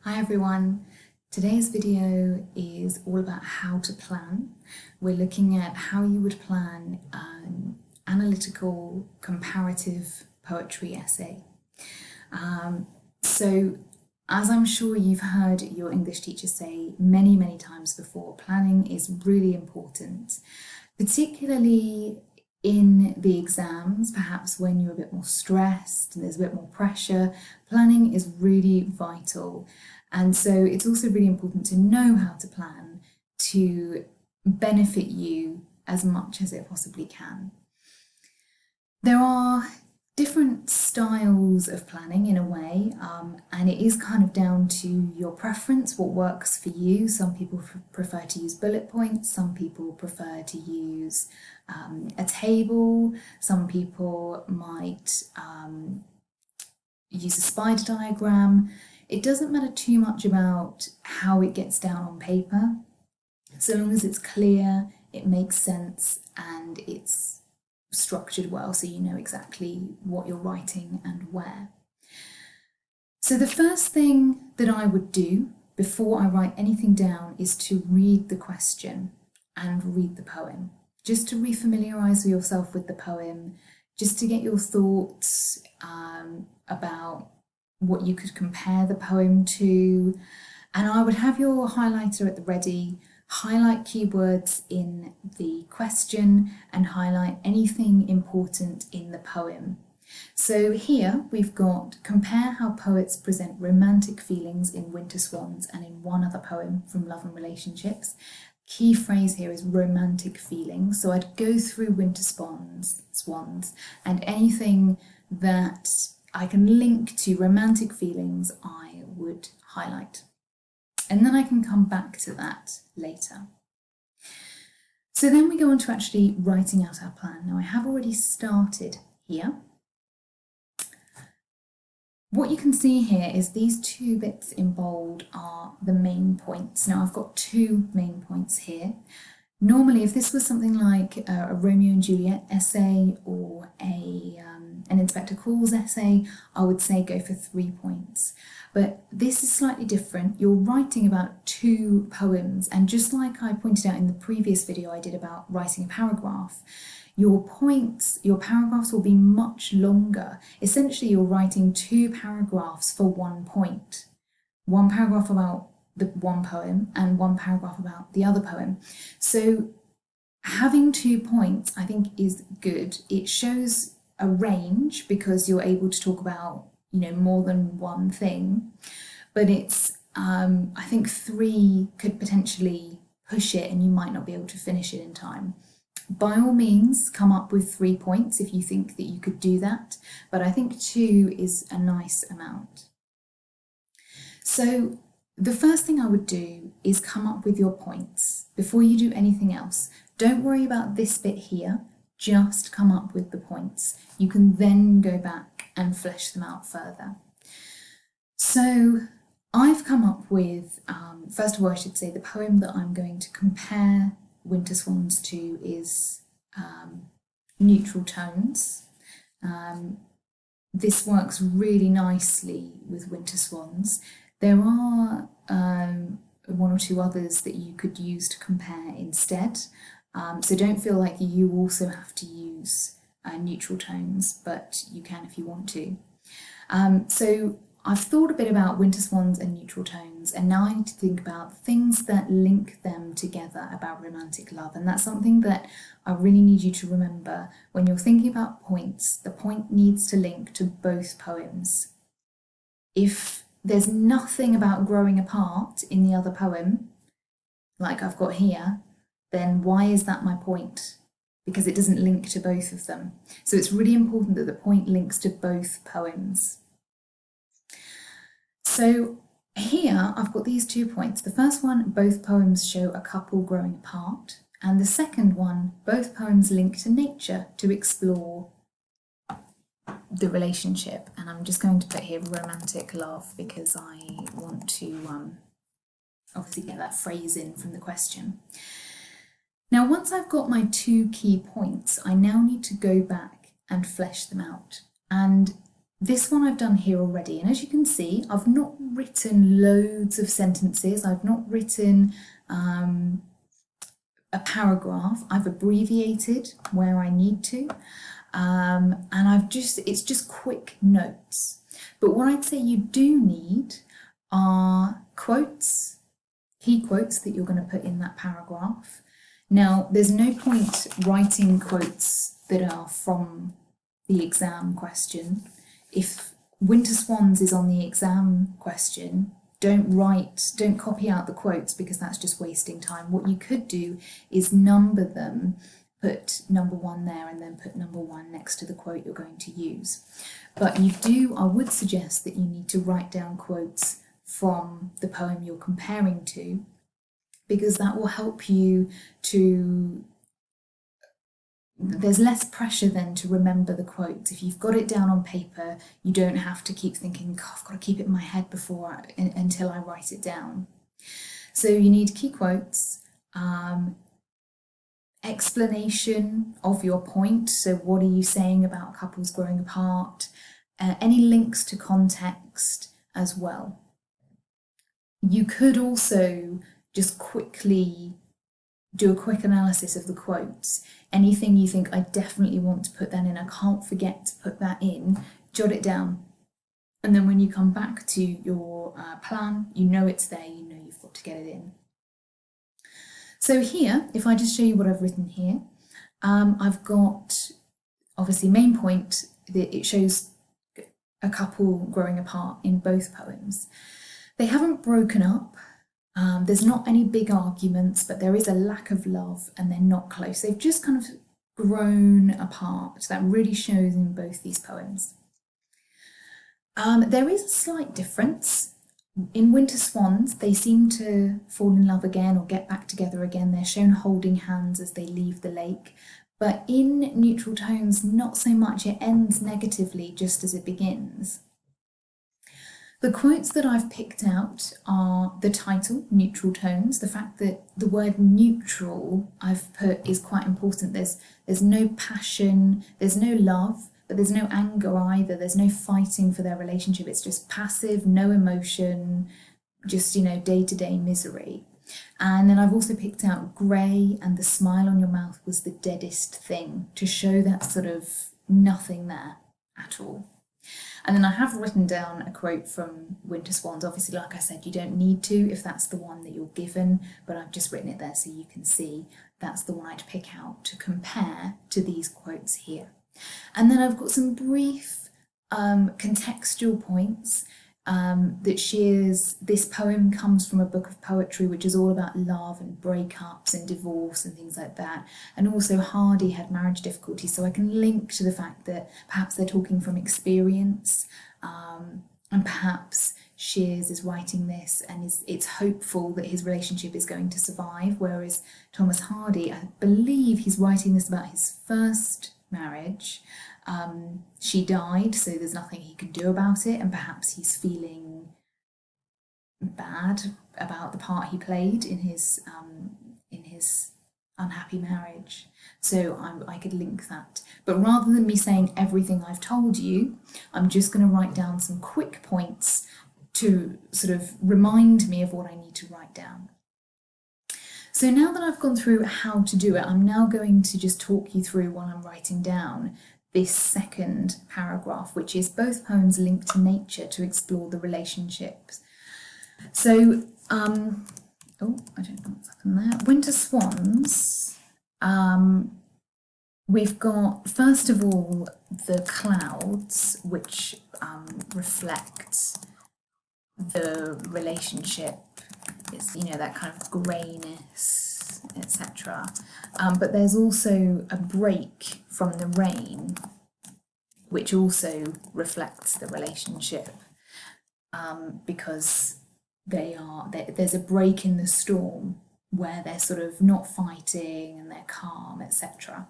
Hi everyone. Today's video is all about how to plan. We're looking at how you would plan an analytical comparative poetry essay. So as I'm sure you've heard your English teacher say many times before, planning is really important, particularly in the exams, perhaps when you're a bit more stressed and there's a bit more pressure. Planning is really vital. And so it's also really important to know how to plan to benefit you as much as it possibly can. There are different styles of planning in a way, and it is kind of down to your preference, what works for you. Some people prefer to use bullet points, some people prefer to use a table, some people might use a spider diagram. It doesn't matter too much about how it gets down on paper, so long as it's clear, it makes sense, and it's structured well so you know exactly what you're writing and where. So the first thing that I would do before I write anything down is to read the question and read the poem, just to refamiliarize yourself with the poem, just to get your thoughts about what you could compare the poem to. And I would have your highlighter at the ready, highlight keywords in the question and highlight anything important in the poem. So here we've got compare how poets present romantic feelings in Winter Swans and in one other poem from Love and Relationships. Key phrase here is romantic feelings. So I'd go through Winter Swans and anything that I can link to romantic feelings I would highlight. And then I can come back to that later. So then we go on to actually writing out our plan. Now I have already started here. What you can see here is these two bits in bold are the main points. Now I've got two main points here. Normally, if this was something like a Romeo and Juliet essay or an Inspector Calls essay, I would say go for 3 points. But this is slightly different. You're writing about two poems, and just like I pointed out in the previous video I did about writing a paragraph, your paragraphs will be much longer. Essentially, you're writing two paragraphs for 1 point. One paragraph about the one poem and one paragraph about the other poem. So having 2 points I think is good. It shows a range because you're able to talk about, more than one thing, but it's I think 3 could potentially push it and you might not be able to finish it in time. By all means, come up with 3 points if you think that you could do that, but I think 2 is a nice amount. So the first thing I would do is come up with your points before you do anything else. Don't worry about this bit here, just come up with the points. You can then go back and flesh them out further. So I've come up with, first of all I should say the poem that I'm going to compare Winter Swans to is Neutral Tones. This works really nicely with Winter Swans. There are 1 or 2 others that you could use to compare instead, so don't feel like you also have to use neutral tones, but you can if you want to. So I've thought a bit about Winter Swans and neutral tones, and now I need to think about things that link them together about romantic love, and that's something that I really need you to remember when you're thinking about points. The point needs to link to both poems. If there's nothing about growing apart in the other poem, like I've got here, then why is that my point? Because it doesn't link to both of them. So it's really important that the point links to both poems. So here I've got these 2 points. The first one, both poems show a couple growing apart. And the second one, both poems link to nature to explore the relationship. And I'm just going to put here romantic love because I want to obviously get that phrase in from the question. Now, once I've got my 2 key points, I now need to go back and flesh them out. And this one I've done here already, and as you can see, I've not written loads of sentences, I've not written a paragraph, I've abbreviated where I need to, and it's just quick notes. But what I'd say you do need are quotes, key quotes that you're going to put in that paragraph. Now, there's no point writing quotes that are from the exam question. If Winter Swans is on the exam question, don't copy out the quotes, because that's just wasting time. What you could do is number them, put number 1 there and then put number 1 next to the quote you're going to use. But I would suggest that you need to write down quotes from the poem you're comparing to, because that will help you to, there's less pressure then to remember the quotes. If you've got it down on paper, you don't have to keep thinking, God, I've got to keep it in my head until I write it down. So you need key quotes, explanation of your point. So what are you saying about couples growing apart? Any links to context as well. You could also just quickly do a quick analysis of the quotes. Anything you think, I definitely want to put that in, I can't forget to put that in, jot it down. And then when you come back to your plan, you know it's there, you know you've got to get it in. So here, if I just show you what I've written here, I've got, obviously, main point, that it shows a couple growing apart in both poems. They haven't broken up. There's not any big arguments, but there is a lack of love and they're not close. They've just kind of grown apart. That really shows in both these poems. There is a slight difference. In Winter Swans, they seem to fall in love again or get back together again. They're shown holding hands as they leave the lake. But in Neutral Tones, not so much. It ends negatively just as it begins. The quotes that I've picked out are the title, Neutral Tones. The fact that the word neutral I've put is quite important. There's no passion, there's no love, but there's no anger either. There's no fighting for their relationship. It's just passive, no emotion, just, day-to-day misery. And then I've also picked out grey, and the smile on your mouth was the deadest thing, to show that sort of nothing there at all. And then I have written down a quote from Winter Swans. Obviously, like I said, you don't need to if that's the one that you're given, but I've just written it there so you can see that's the one I'd pick out to compare to these quotes here. And then I've got some brief contextual points that shares this poem comes from a book of poetry which is all about love and breakups and divorce and things like that. And also Hardy had marriage difficulties, so I can link to the fact that perhaps they're talking from experience, and perhaps Shears is writing this and it's hopeful that his relationship is going to survive, whereas Thomas Hardy, I believe he's writing this about his first marriage. She died, so there's nothing he can do about it, and perhaps he's feeling bad about the part he played in his unhappy marriage. So I could link that. But rather than me saying everything I've told you, I'm just going to write down some quick points to sort of remind me of what I need to write down. So now that I've gone through how to do it, I'm now going to just talk you through while I'm writing down this second paragraph, which is both poems linked to nature to explore the relationships. So, I don't know what's happened there. Winter Swans, we've got, first of all, the clouds, which reflect the relationship. It's, that kind of greyness, etc. But there's also a break from the rain, which also reflects the relationship, because there's a break in the storm where they're sort of not fighting and they're calm, etc.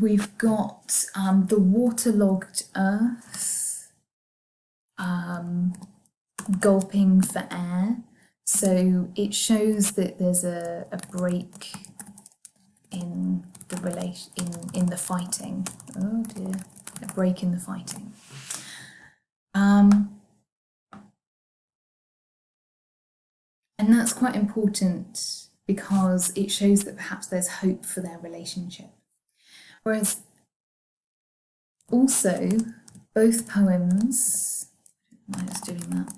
We've got the waterlogged earth, gulping for air. So it shows that there's a break in the in the fighting. Oh dear, a break in the fighting. And that's quite important because it shows that perhaps there's hope for their relationship. Whereas also, both poems, why I was doing that,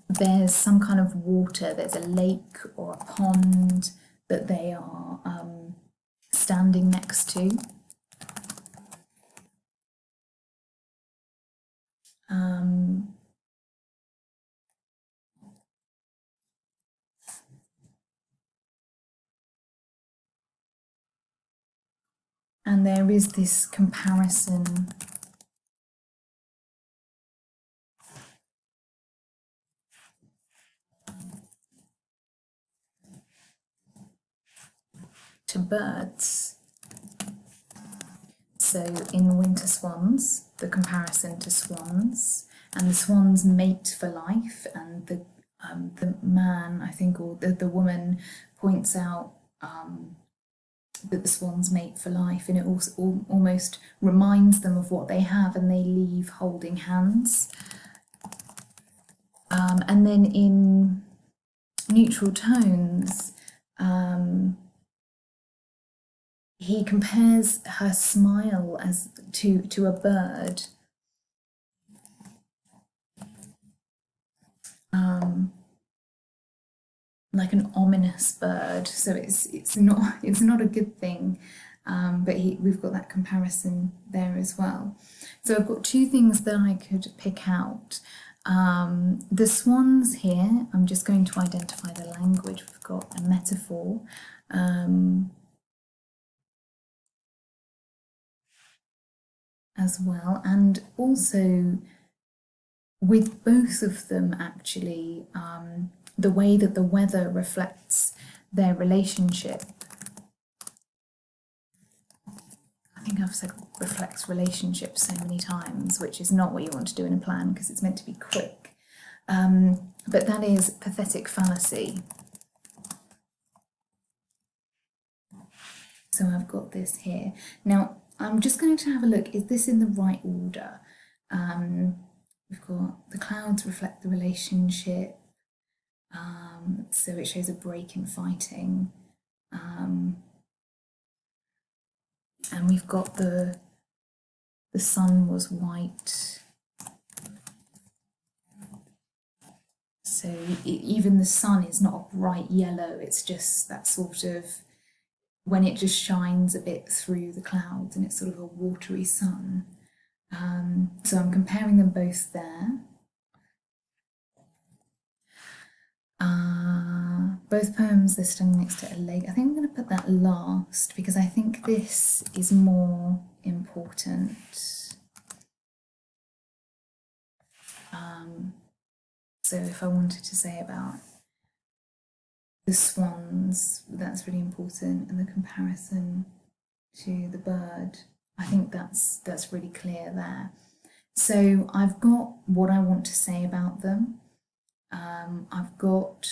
there's some kind of water, there's a lake or a pond that they are standing next to. And there is this comparison to birds. So in Winter Swans, the comparison to swans, and the swans mate for life, and the man, I think, or the woman points out that the swans mate for life, and it also almost reminds them of what they have, and they leave holding hands. And then in Neutral Tones, he compares her smile as to a bird. Like an ominous bird, so it's not a good thing, but we've got that comparison there as well. So I've got two things that I could pick out. The swans here, I'm just going to identify the language. We've got a metaphor. As well, and also with both of them actually, the way that the weather reflects their relationship. I think I've said reflects relationships so many times, which is not what you want to do in a plan because it's meant to be quick. But that is pathetic fallacy. So I've got this here. Now, I'm just going to have a look, is this in the right order? We've got the clouds reflect the relationship, so it shows a break in fighting. And we've got the sun was white. So even the sun is not a bright yellow, it's just that sort of, when it just shines a bit through the clouds and it's sort of a watery sun. So I'm comparing them both there. Both poems, they're standing next to a lake. I think I'm going to put that last because I think this is more important. So if I wanted to say about the swans, that's really important, and the comparison to the bird, I think that's really clear there. So I've got what I want to say about them. I've got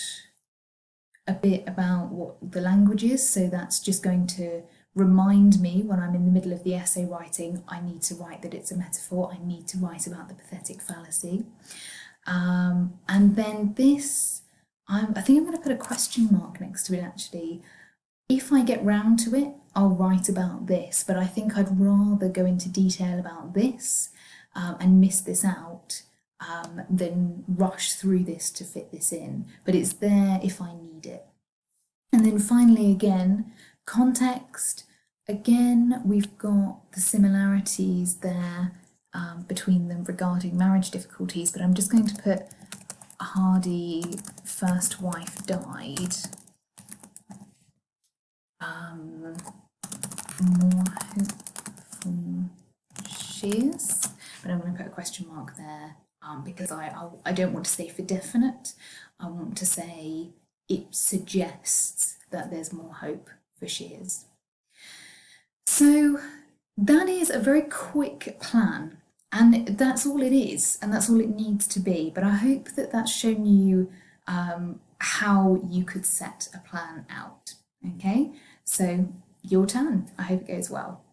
a bit about what the language is, so that's just going to remind me when I'm in the middle of the essay writing, I need to write that it's a metaphor, I need to write about the pathetic fallacy. And then this, I think I'm going to put a question mark next to it actually. If I get round to it, I'll write about this, but I think I'd rather go into detail about this and miss this out than rush through this to fit this in. But it's there if I need it. And then finally, again, context. Again, we've got the similarities there between them regarding marriage difficulties, but I'm just going to put Hardy, first wife died. More hopeful shears, but I'm going to put a question mark there because I don't want to say for definite. I want to say it suggests that there's more hope for shears. So that is a very quick plan, and that's all it is, and that's all it needs to be. But I hope that that's shown you how you could set a plan out. Okay, so your turn. I hope it goes well.